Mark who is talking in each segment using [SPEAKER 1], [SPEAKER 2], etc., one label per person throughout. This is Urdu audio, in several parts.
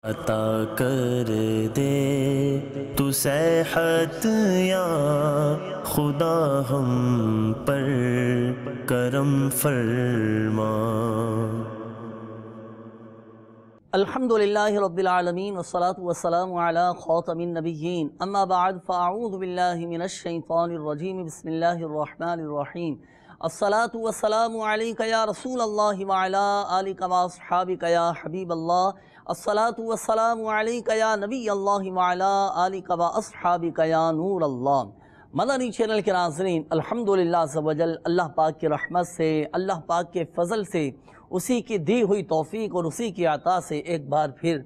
[SPEAKER 1] عطا کر دے تو صحت یا خدا ہم پر کرم فرما۔
[SPEAKER 2] الحمدللہ رب العالمین والصلاة والسلام علی خاتم النبیین، اما بعد فاعوذ باللہ من الشیطان الرجیم، بسم اللہ الرحمن الرحیم۔ الصلاة والسلام علیک یا رسول اللہ وعلی آلک واصحابک یا حبیب اللہ۔ الصلاة والسلام علیک یا نبی اللہ وعلی آلک واصحابک یا نور اللہ۔ مدنی چینل کے ناظرین، الحمدللہ عز و جل اللہ پاک کی رحمت سے، اللہ پاک کے فضل سے، اسی کی دی ہوئی توفیق اور اسی کی عطا سے ایک بار پھر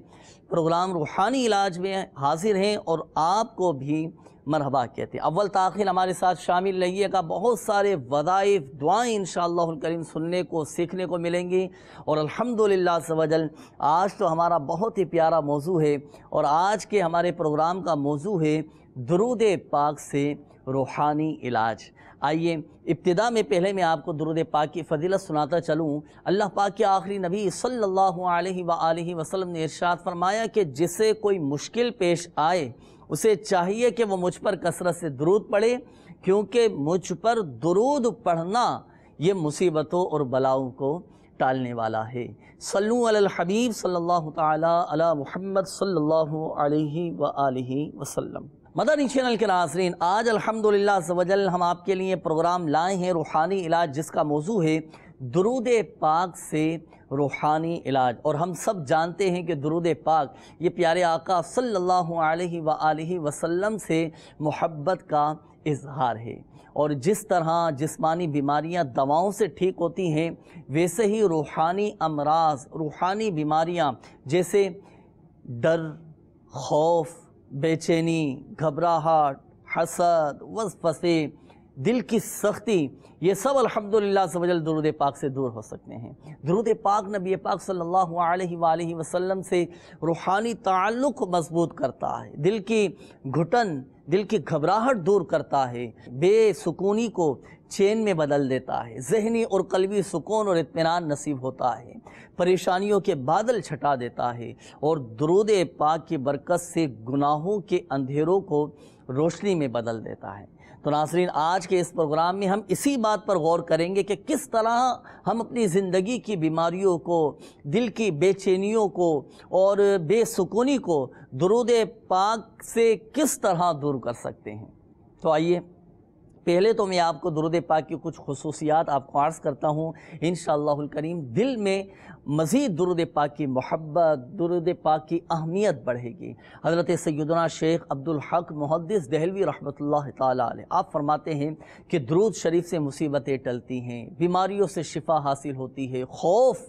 [SPEAKER 2] پروگرام روحانی علاج میں حاضر ہیں اور آپ کو بھی مرحبا کہتے ہیں۔ اول تاخیر ہمارے ساتھ شامل رہیے گا، بہت سارے وظائف دعائیں انشاءاللہ الکریم سننے کو سیکھنے کو ملیں گی، اور الحمدللہ عز و جل آج تو ہمارا بہت ہی پیارا موضوع ہے، اور آج کے ہمارے پروگرام کا موضوع ہے درود پاک سے روحانی علاج۔ آئیے ابتدا میں پہلے میں آپ کو درود پاک کی فضیلت سناتا چلوں۔ اللہ پاک کے آخری نبی صلی اللہ علیہ وآلہ وسلم نے ارشاد فرمایا کہ جسے کوئی مشکل پیش آئے اسے چاہیے کہ وہ مجھ پر کثرت سے درود پڑھے، کیونکہ مجھ پر درود پڑھنا یہ مصیبتوں اور بلاؤں کو ٹالنے والا ہے۔ صلو علی الحبیب صلی اللہ تعالی علی محمد صلی اللہ علیہ وآلہ وسلم۔ مدنی چینل کے ناظرین، آج الحمدللہ عز و جل ہم آپ کے لیے پروگرام لائے ہیں روحانی علاج، جس کا موضوع ہے درود پاک سے روحانی علاج۔ اور ہم سب جانتے ہیں کہ درود پاک یہ پیارے آقا صلی اللہ علیہ وآلہ وسلم سے محبت کا اظہار ہے، اور جس طرح جسمانی بیماریاں دواؤں سے ٹھیک ہوتی ہیں، ویسے ہی روحانی امراض، روحانی بیماریاں جیسے ڈر، خوف، بے چینی، گھبراہٹ، حسد، وسوسے، دل کی سختی، یہ سب الحمدللہ عز و جل درود پاک سے دور ہو سکتے ہیں۔ درود پاک نبی پاک صلی اللہ علیہ وآلہ وسلم سے روحانی تعلق مضبوط کرتا ہے، دل کی گھٹن، دل کی گھبراہٹ دور کرتا ہے، بے سکونی کو چین میں بدل دیتا ہے، ذہنی اور قلبی سکون اور اطمینان نصیب ہوتا ہے، پریشانیوں کے بادل چھٹا دیتا ہے، اور درود پاک کی برکت سے گناہوں کے اندھیروں کو روشنی میں بدل دیتا ہے۔ تو ناظرین، آج کے اس پروگرام میں ہم اسی بات پر غور کریں گے کہ کس طرح ہم اپنی زندگی کی بیماریوں کو، دل کی بے چینیوں کو اور بے سکونی کو درود پاک سے کس طرح دور کر سکتے ہیں۔ تو آئیے پہلے تو میں آپ کو درود پاک کی کچھ خصوصیات آپ کو عرض کرتا ہوں، انشاءاللہ الکریم دل میں مزید درود پاک کی محبت، درود پاک کی اہمیت بڑھے گی۔ حضرت سیدنا شیخ عبدالحق محدث دہلوی رحمۃ اللہ تعالی علیہ آپ فرماتے ہیں کہ درود شریف سے مصیبتیں ٹلتی ہیں، بیماریوں سے شفا حاصل ہوتی ہے، خوف،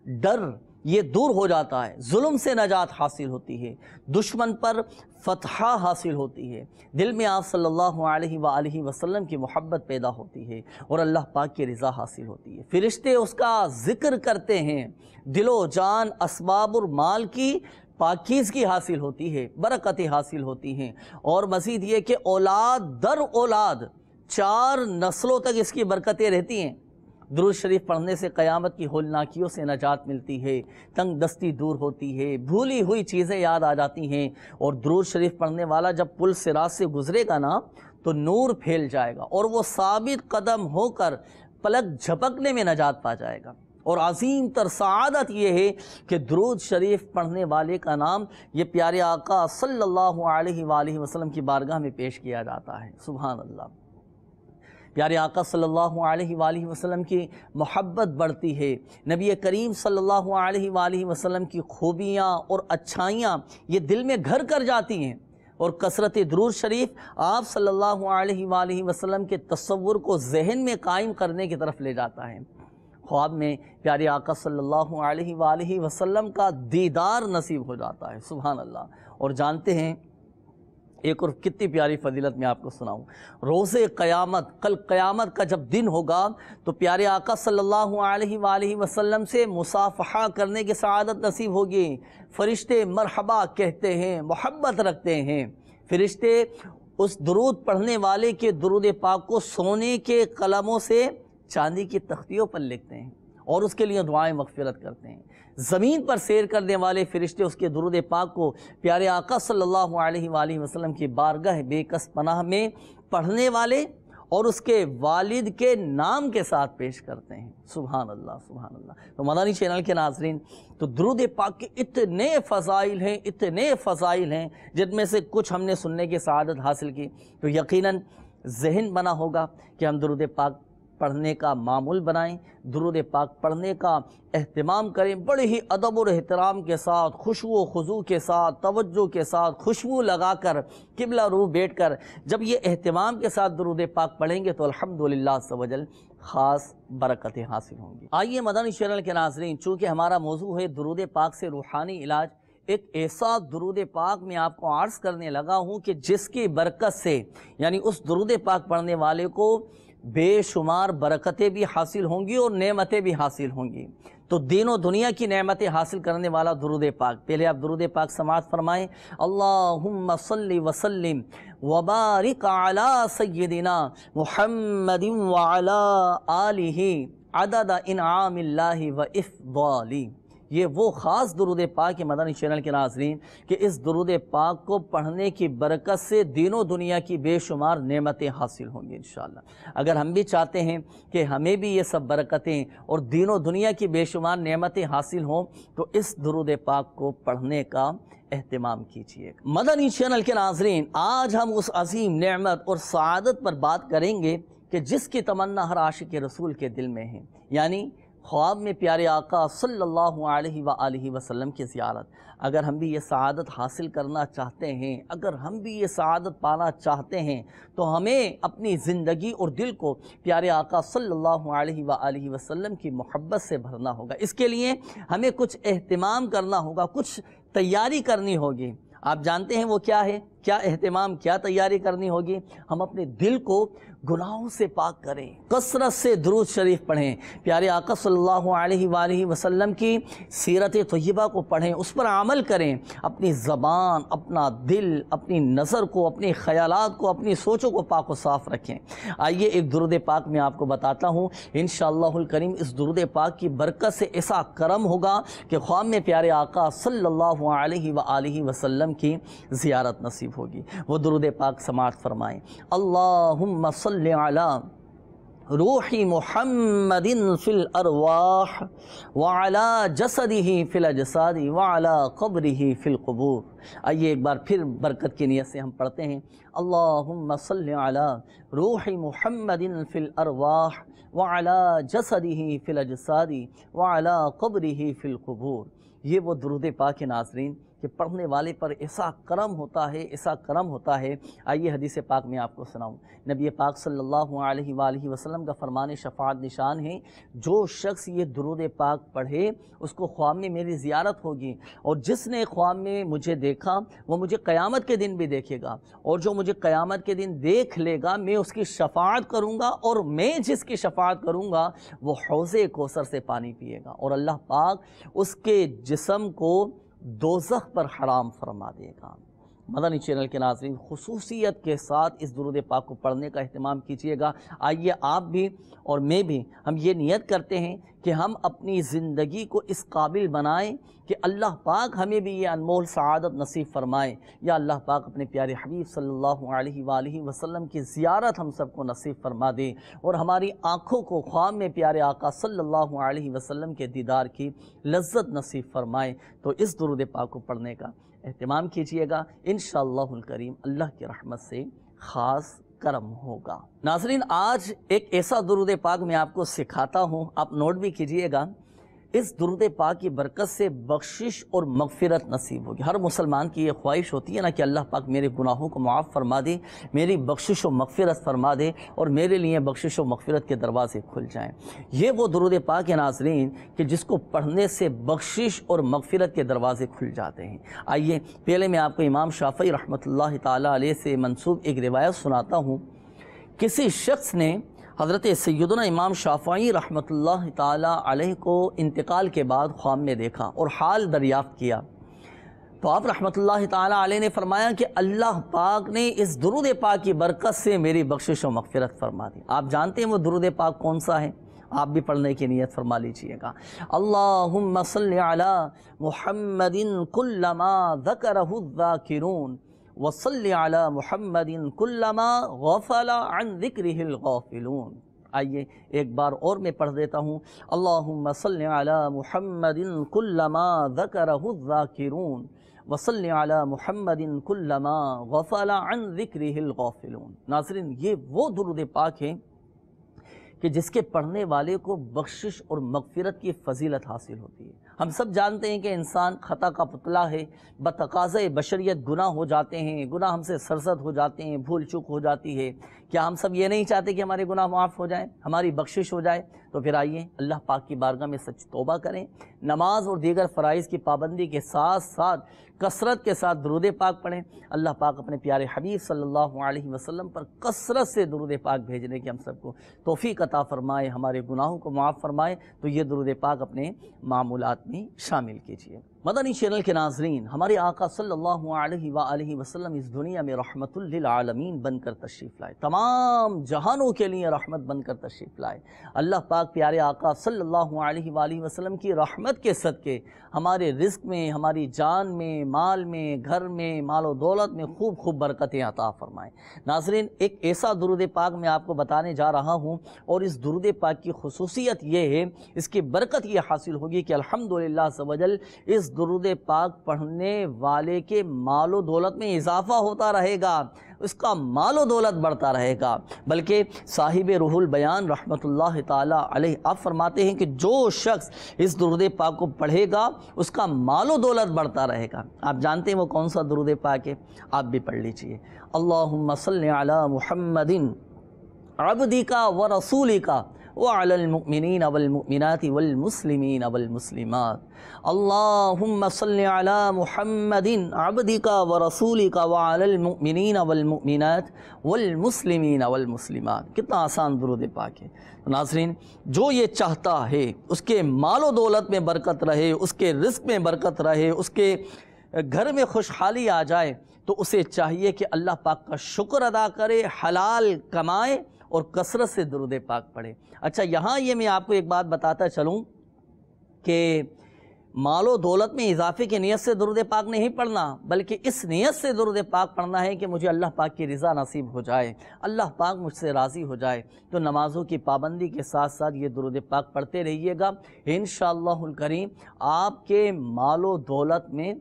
[SPEAKER 2] ڈر یہ دور ہو جاتا ہے، ظلم سے نجات حاصل ہوتی ہے، دشمن پر فتح حاصل ہوتی ہے، دل میں آپ صلی اللہ علیہ وآلہ وسلم کی محبت پیدا ہوتی ہے، اور اللہ پاک کی رضا حاصل ہوتی ہے، فرشتے اس کا ذکر کرتے ہیں، دل و جان، اسباب اور مال کی پاکیزگی حاصل ہوتی ہے، برکتیں حاصل ہوتی ہیں، اور مزید یہ کہ اولاد در اولاد 4 نسلوں تک اس کی برکتیں رہتی ہیں۔ درود شریف پڑھنے سے قیامت کی ہولناکیوں سے نجات ملتی ہے، تنگ دستی دور ہوتی ہے، بھولی ہوئی چیزیں یاد آ جاتی ہیں، اور درود شریف پڑھنے والا جب پل صراط سے گزرے گا نا تو نور پھیل جائے گا، اور وہ ثابت قدم ہو کر پلک جھپکنے میں نجات پا جائے گا۔ اور عظیم تر سعادت یہ ہے کہ درود شریف پڑھنے والے کا نام یہ پیارے آقا صلی اللہ علیہ وآلہ وسلم کی بارگاہ میں پیش کیا جاتا ہے۔ سبحان اللہ۔ پیارے آقا صلی اللہ علیہ وآلہ وسلم کی محبت بڑھتی ہے، نبی کریم صلی اللہ علیہ وآلہ وسلم کی خوبیاں اور اچھائیاں یہ دل میں گھر کر جاتی ہیں، اور کثرت درود شریف آپ صلی اللہ علیہ وآلہ وسلم کے تصور کو ذہن میں قائم کرنے کی طرف لے جاتا ہے۔ خواب میں پیارے آقا صلی اللہ علیہ وآلہ وسلم کا دیدار نصیب ہو جاتا ہے۔ سبحان اللہ۔ اور جانتے ہیں ایک اور کتنی پیاری فضیلت میں آپ کو سناؤں، روز قیامت، کل قیامت کا جب دن ہوگا تو پیارے آقا صلی اللہ علیہ وآلہ وسلم سے مصافحہ کرنے کی سعادت نصیب ہوگی۔ فرشتے مرحبا کہتے ہیں، محبت رکھتے ہیں، فرشتے اس درود پڑھنے والے کے درود پاک کو سونے کے قلموں سے چاندی کی تختیوں پر لکھتے ہیں، اور اس کے لیے دعائیں مغفرت کرتے ہیں۔ زمین پر سیر کرنے والے فرشتے اس کے درود پاک کو پیارے آقا صلی اللہ علیہ وآلہ وسلم کی بارگاہ بے کس پناہ میں پڑھنے والے اور اس کے والد کے نام کے ساتھ پیش کرتے ہیں۔ سبحان اللہ سبحان اللہ۔ تو مدنی چینل کے ناظرین، تو درود پاک کے اتنے فضائل ہیں جن میں سے کچھ ہم نے سننے کی سعادت حاصل کی، تو یقیناً ذہن بنا ہوگا کہ ہم درود پاک پڑھنے کا معمول بنائیں، درود پاک پڑھنے کا اہتمام کریں، بڑے ہی ادب اور احترام کے ساتھ، خشوع و خضوع کے ساتھ، توجہ کے ساتھ، خوشبو لگا کر، قبلہ رو بیٹھ کر جب یہ اہتمام کے ساتھ درود پاک پڑھیں گے تو الحمدللہ عز و جل خاص برکتیں حاصل ہوں گی۔ آئیے مدنی چینل کے ناظرین، چونکہ ہمارا موضوع ہے درود پاک سے روحانی علاج، ایک ایسا درود پاک میں آپ کو عرض کرنے لگا ہوں کہ جس کی برکت سے یعنی اس درود پاک پڑھنے والے کو بے شمار برکتیں بھی حاصل ہوں گی اور نعمتیں بھی حاصل ہوں گی۔ تو دین و دنیا کی نعمتیں حاصل کرنے والا درود پاک، پہلے آپ درود پاک سماعت فرمائیں۔ اللہم صلی وسلم وبارک علی سیدنا محمد وعلی آلہ عدد انعام اللہ و افضالی۔ یہ وہ خاص درود پاک ہے مدنی چینل کے ناظرین کہ اس درود پاک کو پڑھنے کی برکت سے دین و دنیا کی بے شمار نعمتیں حاصل ہوں گی انشاءاللہ۔ اگر ہم بھی چاہتے ہیں کہ ہمیں بھی یہ سب برکتیں اور دین و دنیا کی بے شمار نعمتیں حاصل ہوں تو اس درود پاک کو پڑھنے کا اہتمام کیجیے۔ مدنی چینل کے ناظرین، آج ہم اس عظیم نعمت اور سعادت پر بات کریں گے کہ جس کی تمنا ہر عاشق رسول کے دل میں ہے، یعنی خواب میں پیارے آقا صلی اللہ علیہ وآلہ وسلم کی زیارت۔ اگر ہم بھی یہ سعادت حاصل کرنا چاہتے ہیں، اگر ہم بھی یہ سعادت پانا چاہتے ہیں تو ہمیں اپنی زندگی اور دل کو پیارے آقا صلی اللہ علیہ وآلہ وسلم کی محبت سے بھرنا ہوگا۔ اس کے لیے ہمیں کچھ اہتمام کرنا ہوگا، کچھ تیاری کرنی ہوگی۔ آپ جانتے ہیں وہ کیا ہے؟ کیا اہتمام، کیا تیاری کرنی ہوگی؟ ہم اپنے دل کو گناہوں سے پاک کریں، کثرت سے درود شریف پڑھیں، پیارے آقا صلی اللہ علیہ وآلہ وسلم کی سیرت طیبہ کو پڑھیں، اس پر عمل کریں، اپنی زبان، اپنا دل، اپنی نظر کو، اپنے خیالات کو، اپنی سوچوں کو پاک و صاف رکھیں۔ آئیے ایک درود پاک میں آپ کو بتاتا ہوں، انشاءاللہ الکریم اس درود پاک کی برکت سے ایسا کرم ہوگا کہ خواب میں پیارے آقا صلی اللہ علیہ وآلہ وسلم کی زیارت نصیب ہوگی۔ وہ درود پاک سماعت فرمائیں۔ اللہم صلی علی روح محمد فی الارواح وعلی جسدہ فی الاجساد وعلی قبرہ فی القبور۔ آئیے ایک بار پھر برکت کی نیت سے ہم پڑھتے ہیں۔ اللہم صلی علی روح محمد فی الارواح وعلی جسدہ فی الاجساد وعلی قبرہ فی القبور۔ یہ وہ درود پاک ناظرین کہ پڑھنے والے پر ایسا کرم ہوتا ہے، ایسا کرم ہوتا ہے۔ آئیے حدیث پاک میں آپ کو سناؤں۔ نبی پاک صلی اللہ علیہ وآلہ وسلم کا فرمان شفاعت نشان ہے، جو شخص یہ درود پاک پڑھے اس کو خواب میں میری زیارت ہوگی، اور جس نے خواب میں مجھے دیکھا وہ مجھے قیامت کے دن بھی دیکھے گا، اور جو مجھے قیامت کے دن دیکھ لے گا میں اس کی شفاعت کروں گا، اور میں جس کی شفاعت کروں گا وہ حوض کوثر سے پانی پیے گا، اور اللہ پاک اس کے جسم کو دوزخ پر حرام فرما دے گا۔ مدنی چینل کے ناظرین، خصوصیت کے ساتھ اس درود پاک کو پڑھنے کا اہتمام کیجیے گا۔ آئیے آپ بھی اور میں بھی ہم یہ نیت کرتے ہیں کہ ہم اپنی زندگی کو اس قابل بنائیں کہ اللہ پاک ہمیں بھی یہ انمول سعادت نصیب فرمائے۔ یا اللہ پاک اپنے پیارے حبیب صلی اللہ علیہ وآلہ وسلم کی زیارت ہم سب کو نصیب فرما دے، اور ہماری آنکھوں کو خواب میں پیارے آقا صلی اللہ علیہ وسلم کے دیدار کی لذت نصیب فرمائے۔ تو اس درود پاک کو پڑھنے کا اہتمام کیجیے گا، انشاءاللہ الکریم اللہ کی رحمت سے خاص کرم ہوگا۔ ناظرین، آج ایک ایسا درود پاک میں آپ کو سکھاتا ہوں، آپ نوٹ بھی کیجئے گا۔ اس درود پاک کی برکت سے بخشش اور مغفرت نصیب ہوگی۔ ہر مسلمان کی یہ خواہش ہوتی ہے نا کہ اللہ پاک میرے گناہوں کو معاف فرما دے، میری بخشش و مغفرت فرما دے، اور میرے لیے بخشش و مغفرت کے دروازے کھل جائیں۔ یہ وہ درود پاک ہے ناظرین کہ جس کو پڑھنے سے بخشش اور مغفرت کے دروازے کھل جاتے ہیں۔ آئیے پہلے میں آپ کو امام شافعی رحمۃ اللہ تعالیٰ علیہ سے منسوب ایک روایت سناتا ہوں۔ کسی شخص نے حضرت سیدنا امام شافعی رحمۃ اللہ تعالیٰ علیہ کو انتقال کے بعد خواب میں دیکھا اور حال دریافت کیا، تو آپ رحمۃ اللہ تعالیٰ علیہ نے فرمایا کہ اللہ پاک نے اس درود پاک کی برکت سے میری بخشش و مغفرت فرما دی۔ آپ جانتے ہیں وہ درود پاک کون سا ہے؟ آپ بھی پڑھنے کی نیت فرما لیجئے گا۔ اللہم صلی علی محمد کلما ذکرہ الذاکرون وصلی علی محمد کلما غفل عن ذکرہ الغافلون۔ آئیے ایک بار اور میں پڑھ دیتا ہوں، اللہم صلی علی محمد کلما ذکرہ الذاکرون وصلی علی محمد کلما غفل عن ذکرہ الغافلون۔ ناظرین، یہ وہ درود پاک ہے کہ جس کے پڑھنے والے کو بخشش اور مغفرت کی فضیلت حاصل ہوتی ہے۔ ہم سب جانتے ہیں کہ انسان خطا کا پتلا ہے، بتقاضۂ بشریت گناہ ہو جاتے ہیں، گناہ ہم سے سرزد ہو جاتے ہیں، بھول چوک ہو جاتی ہے۔ کیا ہم سب یہ نہیں چاہتے کہ ہمارے گناہ معاف ہو جائیں، ہماری بخشش ہو جائے؟ تو پھر آئیے اللہ پاک کی بارگاہ میں سچ توبہ کریں، نماز اور دیگر فرائض کی پابندی کے ساتھ ساتھ کثرت کے ساتھ درود پاک پڑھیں۔ اللہ پاک اپنے پیارے حبیب صلی اللہ علیہ وسلم پر کثرت سے درود پاک بھیجنے کی ہم سب کو توفیق عطا فرمائے، ہمارے گناہوں کو معاف فرمائے۔ تو یہ درود پاک اپنے معمولات میں شامل کیجیے۔ مدنی چینل کے ناظرین، ہمارے آقا صلی اللہ علیہ وآلہ وسلم اس دنیا میں رحمت للعالمین بن کر تشریف لائے، تمام جہانوں کے لیے رحمت بن کر تشریف لائے۔ اللہ پاک پیارے آقا صلی اللہ علیہ وآلہ وسلم کی رحمت کے صدقے ہمارے رزق میں، ہماری جان میں، مال میں، گھر میں، مال و دولت میں خوب خوب برکتیں عطا فرمائیں۔ ناظرین، ایک ایسا درود پاک میں آپ کو بتانے جا رہا ہوں، اور اس درود پاک کی خصوصیت یہ ہے، اس کی برکت یہ حاصل ہوگی کہ الحمدللہ عز و جل اس درود پاک پڑھنے والے کے مال و دولت میں اضافہ ہوتا رہے گا، اس کا مال و دولت بڑھتا رہے گا۔ بلکہ صاحب روح البیان رحمت اللہ تعالی علیہ آپ فرماتے ہیں کہ جو شخص اس درود پاک کو پڑھے گا اس کا مال و دولت بڑھتا رہے گا۔ آپ جانتے ہیں وہ کون سا درود پاک ہے؟ آپ بھی پڑھ لیجئے۔ اللہم صلی علی محمد عبدک و رسولک وعلی المؤمنین والمؤمنات والمسلمین والمسلمات۔ اللہم صلی علی محمد عبدک و رسولک وعلی المؤمنین والمؤمنات والمسلمین والمسلمات۔ کتنا آسان درود پاک ہے۔ ناظرین، جو یہ چاہتا ہے اس کے مال و دولت میں برکت رہے، اس کے رزق میں برکت رہے، اس کے گھر میں خوشحالی آ جائے، تو اسے چاہیے کہ اللہ پاک کا شکر ادا کرے، حلال کمائے اور کثرت سے درود پاک پڑھے۔ اچھا، یہاں یہ میں آپ کو ایک بات بتاتا چلوں کہ مال و دولت میں اضافے کی نیت سے درود پاک نہیں پڑھنا، بلکہ اس نیت سے درود پاک پڑھنا ہے کہ مجھے اللہ پاک کی رضا نصیب ہو جائے، اللہ پاک مجھ سے راضی ہو جائے۔ تو نمازوں کی پابندی کے ساتھ ساتھ یہ درود پاک پڑھتے رہیے گا، انشاءاللہ الکریم آپ کے مال و دولت میں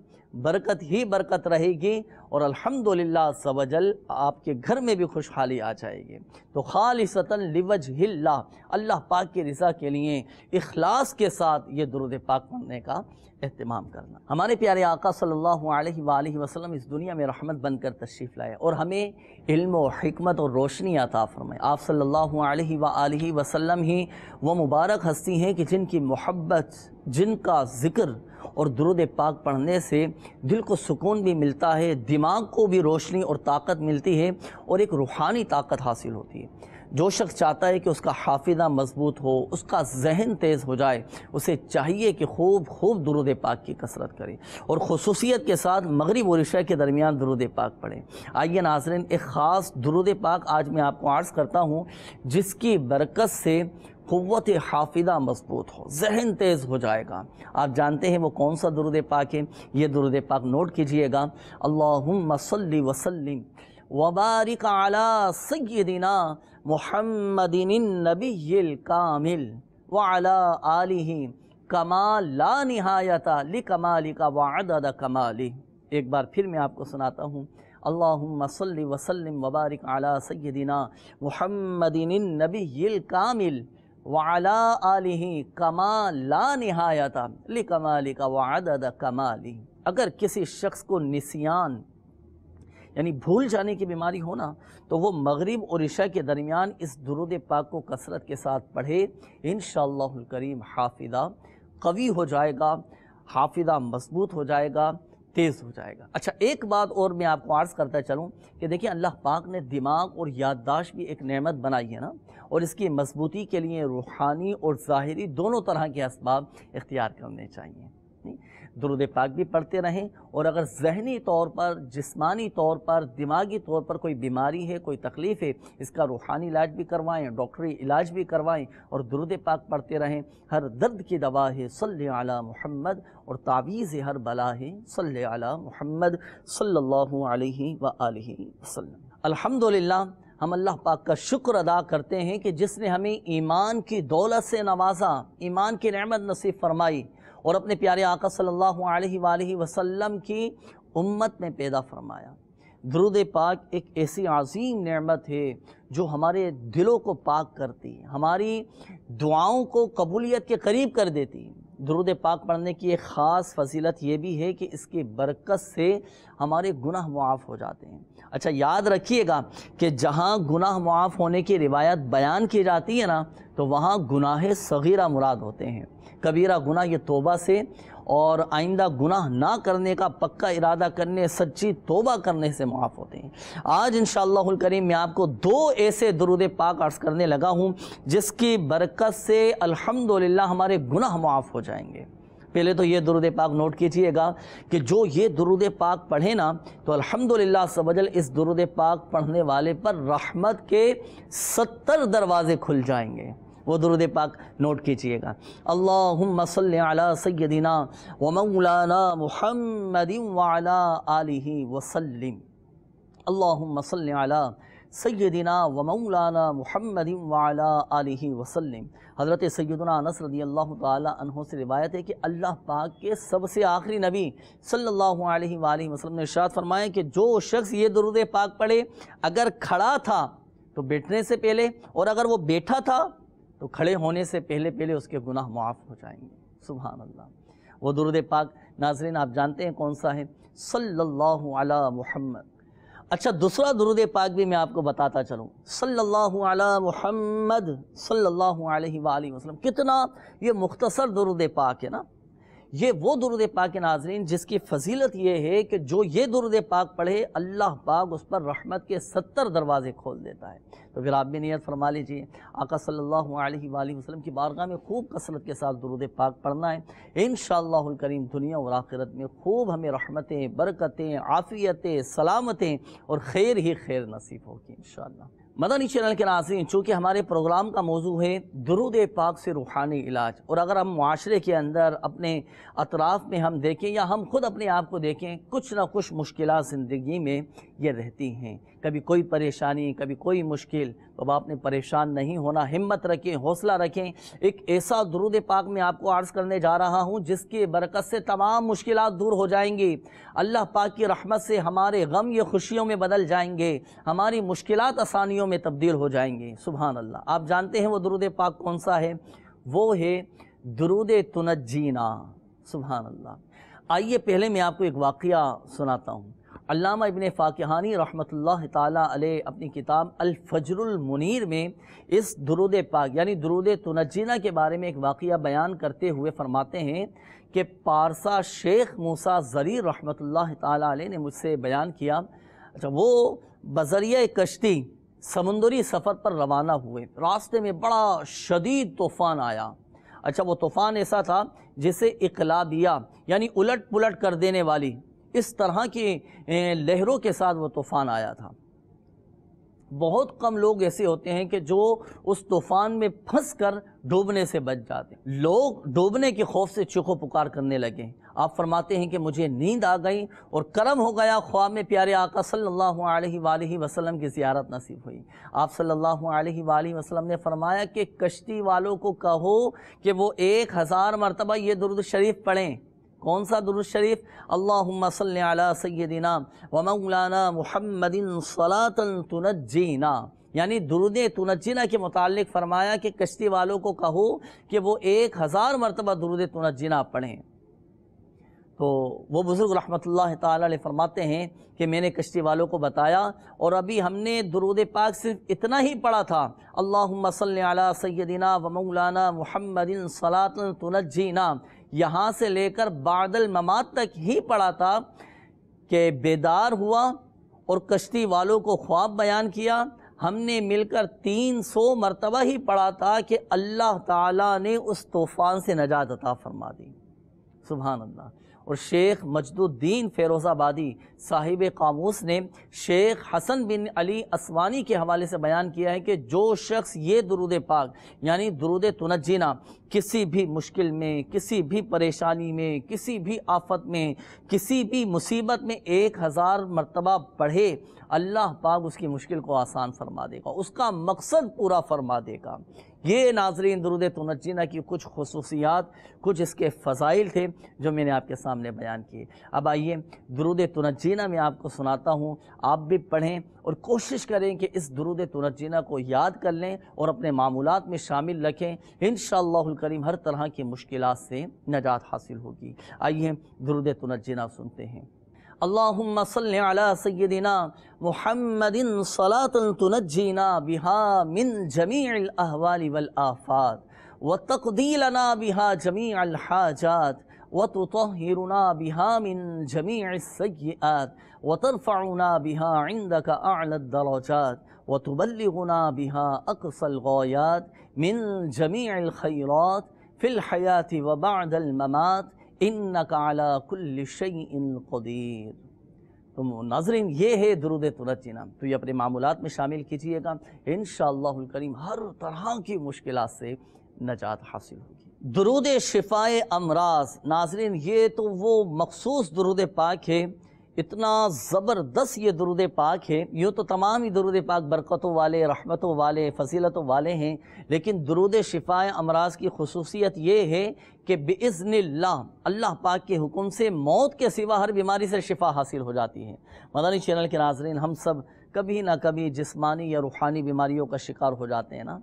[SPEAKER 2] برکت ہی برکت رہے گی، اور الحمدللہ عز و جل آپ کے گھر میں بھی خوشحالی آ جائے گی۔ تو خالصتاً لوجہ اللہ، اللہ پاک کی رضا کے لیے اخلاص کے ساتھ یہ درود پاک پڑھنے کا اہتمام کرنا۔ ہمارے پیارے آقا صلی اللہ علیہ وآلہ وسلم اس دنیا میں رحمت بن کر تشریف لائے اور ہمیں علم و حکمت اور روشنی عطا فرمائے۔ آپ صلی اللہ علیہ وآلہ وسلم ہی وہ مبارک ہستی ہیں کہ جن کی محبت، جن کا ذکر اور درود پاک پڑھنے سے دل کو سکون بھی ملتا ہے، دماغ کو بھی روشنی اور طاقت ملتی ہے، اور ایک روحانی طاقت حاصل ہوتی ہے۔ جو شخص چاہتا ہے کہ اس کا حافظہ مضبوط ہو، اس کا ذہن تیز ہو جائے، اسے چاہیے کہ خوب خوب درود پاک کی کثرت کرے، اور خصوصیت کے ساتھ مغرب اور عشاء کے درمیان درود پاک پڑھیں۔ آئیے ناظرین، ایک خاص درود پاک آج میں آپ کو عرض کرتا ہوں، جس کی برکت سے قوت حافظہ مضبوط ہو، ذہن تیز ہو جائے گا۔ آپ جانتے ہیں وہ کون سا درود پاک ہے؟ یہ درود پاک نوٹ کیجئے گا۔ اللہم صلی وسلم وبارک علی سیدنا محمد النبی الکامل وعلی آلہ کما لا نہایت لکمالک وعدد کمالہ۔ ایک بار پھر میں آپ کو سناتا ہوں۔ اللہم صلی وسلم وبارک علی سیدنا محمد النبی الکامل وعلی آلہ کما لا نہایت لکمالک وعدد کمالہ۔ اگر کسی شخص کو نسیان یعنی بھول جانے کی بیماری ہونا، تو وہ مغرب اور عشاء کے درمیان اس درود پاک کو کثرت کے ساتھ پڑھے، انشاءاللہ الکریم حافظہ قوی ہو جائے گا، حافظہ مضبوط ہو جائے گا، تیز ہو جائے گا۔ اچھا، ایک بات اور میں آپ کو عرض کرتا چلوں کہ دیکھیں اللہ پاک نے دماغ اور یادداشت بھی ایک نعمت بنائی ہے نا، اور اس کی مضبوطی کے لیے روحانی اور ظاہری دونوں طرح کے اسباب اختیار کرنے چاہیے۔ درود پاک بھی پڑھتے رہیں، اور اگر ذہنی طور پر، جسمانی طور پر، دماغی طور پر کوئی بیماری ہے، کوئی تکلیف ہے، اس کا روحانی علاج بھی کروائیں، ڈاکٹری علاج بھی کروائیں، اور درود پاک پڑھتے رہیں۔ ہر درد کی دوا ہے صلی علی محمد، اور تعویذ ہر بلا ہے صلی علی محمد صلی اللہ علیہ وآلہ وسلم۔ الحمدللہ، ہم اللہ پاک کا شکر ادا کرتے ہیں کہ جس نے ہمیں ایمان کی دولت سے نوازا، ایمان کی نعمت نصیب فرمائی، اور اپنے پیارے آقا صلی اللہ علیہ وآلہ وسلم کی امت میں پیدا فرمایا۔ درود پاک ایک ایسی عظیم نعمت ہے جو ہمارے دلوں کو پاک کرتی، ہماری دعاؤں کو قبولیت کے قریب کر دیتی۔ درود پاک پڑھنے کی ایک خاص فضیلت یہ بھی ہے کہ اس کی برکت سے ہمارے گناہ معاف ہو جاتے ہیں۔ اچھا یاد رکھیے گا کہ جہاں گناہ معاف ہونے کی روایت بیان کی جاتی ہے نا، تو وہاں گناہ صغیرہ مراد ہوتے ہیں۔ کبیرہ گناہ یہ توبہ سے اور آئندہ گناہ نہ کرنے کا پکا ارادہ کرنے، سچی توبہ کرنے سے معاف ہوتے ہیں۔ آج انشاءاللہ الکریم میں آپ کو 2 ایسے درود پاک عرض کرنے لگا ہوں جس کی برکت سے الحمدللہ ہمارے گناہ معاف ہو جائیں گے۔ پہلے تو یہ درود پاک نوٹ کیجئے گا کہ جو یہ درود پاک پڑھے نا، تو الحمدللہ عز و جل اس درود پاک پڑھنے والے پر رحمت کے 70 دروازے کھل جائیں گے۔ وہ درود پاک نوٹ کیجئے گا۔ اللہم صلی علی سیدنا و مولانا محمد وعلا آلہ وسلم۔ اللہم صلی علی سیدنا و مولانا محمد وعلا آلہ وسلم۔ حضرت سیدنا انس رضی اللہ تعالی عنہ سے روایت ہے کہ اللہ پاک کے سب سے آخری نبی صلی اللہ علیہ وآلہ وسلم نے ارشاد فرمایا کہ جو شخص یہ درود پاک پڑھے، اگر کھڑا تھا تو بیٹھنے سے پہلے، اور اگر وہ بیٹھا تھا تو کھڑے ہونے سے پہلے اس کے گناہ معاف ہو جائیں گے۔ سبحان اللہ۔ وہ درود پاک ناظرین آپ جانتے ہیں کون سا ہے؟ صلی اللہ علی محمد۔ اچھا دوسرا درود پاک بھی میں آپ کو بتاتا چلوں، صلی اللہ علی محمد صلی اللہ علیہ وآلہ وسلم۔ کتنا یہ مختصر درود پاک ہے نا۔ یہ وہ درود پاک ہے ناظرین جس کی فضیلت یہ ہے کہ جو یہ درود پاک پڑھے، اللہ پاک اس پر رحمت کے 70 دروازے کھول دیتا ہے۔ تو پھر آپ بھی نیت فرما لیجئے، آقا صلی اللہ علیہ وآلہ وسلم کی بارگاہ میں خوب کثرت کے ساتھ درود پاک پڑھنا ہے۔ انشاءاللہ الکریم دنیا اور آخرت میں خوب ہمیں رحمتیں، برکتیں، عافیتیں، سلامتیں اور خیر ہی خیر نصیب ہوگی انشاءاللہ۔ مدنی چینل کے ناظرین، چونکہ ہمارے پروگرام کا موضوع ہے درود پاک سے روحانی علاج، اور اگر ہم معاشرے کے اندر اپنے اطراف میں ہم دیکھیں یا ہم خود اپنے آپ کو دیکھیں، کچھ نہ کچھ مشکلات زندگی میں یہ رہتی ہیں۔ کبھی کوئی پریشانی، کبھی کوئی مشکل، تو آپ نے پریشان نہیں ہونا، ہمت رکھیں، حوصلہ رکھیں۔ ایک ایسا درود پاک میں آپ کو عرض کرنے جا رہا ہوں جس کی برکت سے تمام مشکلات دور ہو جائیں گی۔ اللہ پاک کی رحمت سے ہمارے غم یہ خوشیوں میں بدل جائیں گے، ہماری مشکلات آسانیوں میں تبدیل ہو جائیں گے۔ سبحان اللہ۔ آپ جانتے ہیں وہ درود پاک کون سا ہے؟ وہ ہے درود تنجینا۔ سبحان اللہ۔ آئیے پہلے میں آپ کو ایک واقعہ سناتا ہوں۔ علامہ ابن فاکہانی رحمۃ اللہ تعالیٰ علیہ اپنی کتاب الفجر المنیر میں اس درود پاک یعنی درود تنجینا کے بارے میں ایک واقعہ بیان کرتے ہوئے فرماتے ہیں کہ پارسا شیخ موسیٰ ضریر رحمۃ اللہ تعالیٰ علیہ نے مجھ سے بیان کیا، اچھا وہ بذریعہ کشتی سمندری سفر پر روانہ ہوئے، راستے میں بڑا شدید طوفان آیا۔ اچھا وہ طوفان ایسا تھا جسے اقلابیہ یعنی الٹ پلٹ کر دینے والی اس طرح کی لہروں کے ساتھ وہ طوفان آیا تھا۔ بہت کم لوگ ایسے ہوتے ہیں کہ جو اس طوفان میں پھنس کر ڈوبنے سے بچ جاتے ہیں۔ لوگ ڈوبنے کے خوف سے چیخو پکار کرنے لگے۔ آپ فرماتے ہیں کہ مجھے نیند آ گئی اور کرم ہو گیا، خواب میں پیارے آقا صلی اللہ علیہ وآلہ وسلم کی زیارت نصیب ہوئی۔ آپ صلی اللہ علیہ وآلہ وسلم نے فرمایا کہ کشتی والوں کو کہو کہ وہ 1000 مرتبہ یہ درود شریف پڑھیں۔ کون سا درود شریف؟ اللہم صلی علی سیدنا و مولانا محمد صلاۃ تنجینا، یعنی درود تنجینا کے متعلق فرمایا کہ کشتی والوں کو کہو کہ وہ 1000 مرتبہ درود تنجینا پڑھیں۔ تو وہ بزرگ رحمۃ اللہ تعالی علیہ فرماتے ہیں کہ میں نے کشتی والوں کو بتایا، اور ابھی ہم نے درود پاک صرف اتنا ہی پڑھا تھا، اللہم صلی علی سیدنا و مولانا محمد صلاۃ تنجینا، یہاں سے لے کر بعد الممات تک ہی پڑھا تھا کہ بیدار ہوا اور کشتی والوں کو خواب بیان کیا۔ ہم نے مل کر 300 مرتبہ ہی پڑھا تھا کہ اللہ تعالیٰ نے اس طوفان سے نجات عطا فرما دی۔ سبحان اللہ۔ اور شیخ مجد الدین فیروز آبادی صاحب قاموس نے شیخ حسن بن علی اسوانی کے حوالے سے بیان کیا ہے کہ جو شخص یہ درود پاک یعنی درود تنجینا کسی بھی مشکل میں، کسی بھی پریشانی میں، کسی بھی آفت میں، کسی بھی مصیبت میں 1000 مرتبہ پڑھے، اللہ پاک اس کی مشکل کو آسان فرما دے گا، اس کا مقصد پورا فرما دے گا۔ یہ ناظرین درود تنجینا کی کچھ خصوصیات، کچھ اس کے فضائل تھے جو میں نے آپ کے سامنے بیان کیے۔ اب آئیے درود تنجینا میں آپ کو سناتا ہوں، آپ بھی پڑھیں اور کوشش کریں کہ اس درود تنجینا کو یاد کر لیں اور اپنے معمولات میں شامل رکھیں، انشاءاللہ الکریم ہر طرح کی مشکلات سے نجات حاصل ہوگی۔ آئیے درود تنجینا سنتے ہیں۔ اللہم صلی علی سیدنا محمد صلاة تنجینا بہا من جمیع الاحوال والآفات وتقضی لنا بہا جمیع الحاجات وتطہرنا بہا من جمیع السیئات وترفعنا بہا عندک اعلی الدرجات وتبلغنا بہا اقصى الغایات من جمیع الخیرات فی الحیات وبعد الممات انک علی کل شیء قدیر۔ تو ناظرین یہ ہے درود تنجینا، تو یہ اپنے معمولات میں شامل کیجئے گا، انشاءاللہ الکریم ہر طرح کی مشکلات سے نجات حاصل ہوگی۔ درود شفائے امراض، ناظرین یہ تو وہ مخصوص درود پاک ہے، اتنا زبردست یہ درود پاک ہے۔ یوں تو تمام ہی درود پاک برکتوں والے، رحمتوں والے، فضیلتوں والے ہیں، لیکن درود شفائے امراض کی خصوصیت یہ ہے کہ بِإِذْنِ اللہ، اللہ پاک کے حکم سے موت کے سوا ہر بیماری سے شفا حاصل ہو جاتی ہے۔ مدنی چینل کے ناظرین، ہم سب کبھی نہ کبھی جسمانی یا روحانی بیماریوں کا شکار ہو جاتے ہیں نا،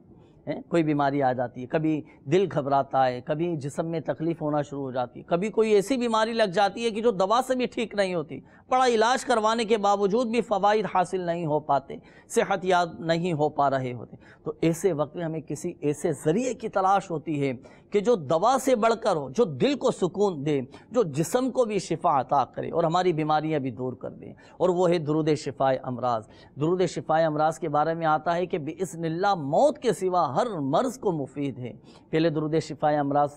[SPEAKER 2] کوئی بیماری آ جاتی ہے، کبھی دل گھبراتا ہے، کبھی جسم میں تکلیف ہونا شروع ہو جاتی ہے، کبھی کوئی ایسی بیماری لگ جاتی ہے کہ جو دوا سے بھی ٹھیک نہیں ہوتی، بڑا علاج کروانے کے باوجود بھی فوائد حاصل نہیں ہو پاتے، صحت یاب نہیں ہو پا رہے ہوتے۔ تو ایسے وقت میں ہمیں کسی ایسے ذریعے کی تلاش ہوتی ہے کہ جو دوا سے بڑھ کر ہو، جو دل کو سکون دے، جو جسم کو بھی شفا عطا کرے اور ہماری بیماریاں بھی دور کر دے، اور وہ ہے درود شفائے امراض۔ درود شفائے امراض کے بارے میں آتا ہے کہ بِإِذْنِ اللہ موت کے سوا ہر مرض کو مفید ہے۔ پہلے درود شفائے امراض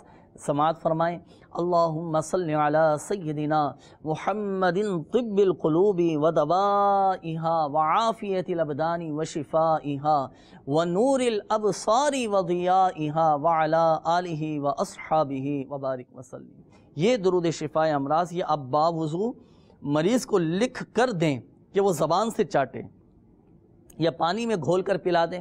[SPEAKER 2] سماعت فرمائیں۔ اللہم صلی علی سیدنا محمد طب القلوب ودوائها وعافیت الابدان وشفائها ونور الابصار وضیائها وعلی آلہ واصحابہ وبارک وسلم۔ یہ درود شفائے امراض یہ اب باوضو مریض کو لکھ کر دیں کہ وہ زبان سے چاٹے یا پانی میں گھول کر پلا دیں،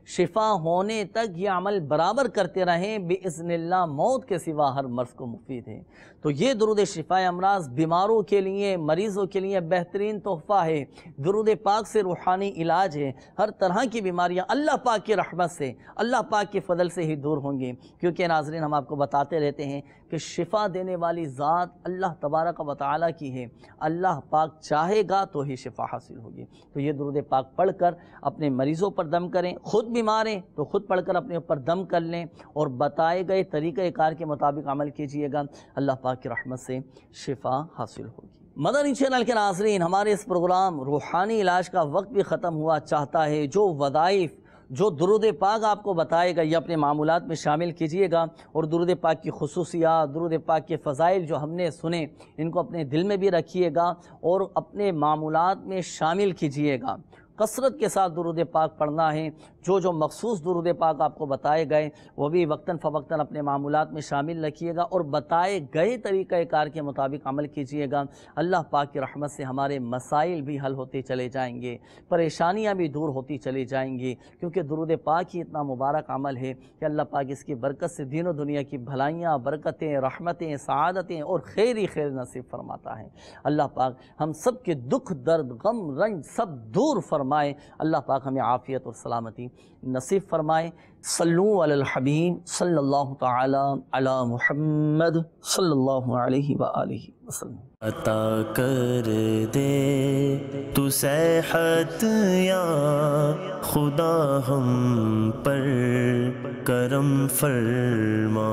[SPEAKER 2] شفا ہونے تک یہ عمل برابر کرتے رہیں، بِإِذْنِ اللہ موت کے سوا ہر مرض کو مفید ہے۔ تو یہ درود شفائے امراض بیماروں کے لیے، مریضوں کے لیے بہترین تحفہ ہے۔ درود پاک سے روحانی علاج ہے، ہر طرح کی بیماریاں اللہ پاک کی رحمت سے، اللہ پاک کے فضل سے ہی دور ہوں گی، کیونکہ ناظرین ہم آپ کو بتاتے رہتے ہیں کہ شفا دینے والی ذات اللہ تبارک و تعالیٰ کی ہے، اللہ پاک چاہے گا تو ہی شفا حاصل ہوگی۔ تو یہ درود پاک پڑھ کر اپنے مریضوں پر دم کریں، خود بیمار ہیں تو خود پڑھ کر اپنے اوپر دم کر لیں اور بتائے گئے طریقہ کار کے مطابق عمل کیجئے گا، اللہ پاک کی رحمت سے شفا حاصل ہوگی۔ مدنی چینل کے ناظرین، ہمارے اس پروگرام روحانی علاج کا وقت بھی ختم ہوا چاہتا ہے۔ جو وظائف، جو درود پاک آپ کو بتائے گا یہ اپنے معمولات میں شامل کیجئے گا، اور درود پاک کی خصوصیات، درود پاک کے فضائل جو ہم نے سنے ان کو اپنے دل میں بھی رکھیے گا اور اپنے معمولات میں شامل کیجئے گا۔ کثرت کے ساتھ درود پاک پڑھنا ہے۔ جو مخصوص درود پاک آپ کو بتائے گئے وہ بھی وقتاً فوقتاً اپنے معمولات میں شامل رکھیے گا اور بتائے گئے طریقہ کار کے مطابق عمل کیجیے گا۔ اللہ پاک کی رحمت سے ہمارے مسائل بھی حل ہوتے چلے جائیں گے، پریشانیاں بھی دور ہوتی چلی جائیں گی، کیونکہ درود پاک ہی اتنا مبارک عمل ہے کہ اللہ پاک اس کی برکت سے دین و دنیا کی بھلائیاں، برکتیں، رحمتیں، سعادتیں اور خیر ہی خیر نصیب فرماتا ہے۔ اللہ پاک ہم سب کے دکھ، درد، غم، رنج سب دور فرمائے۔ اللہ پاک ہمیں عافیت اور سلامتی نصیب فرمائے۔ صلو علی الحبیب صلی اللہ تعالی علی محمد صلی اللہ علیہ وآلہ وسلم۔
[SPEAKER 1] عطا کر دے تو صحت یا خدا ہم پر کرم فرما۔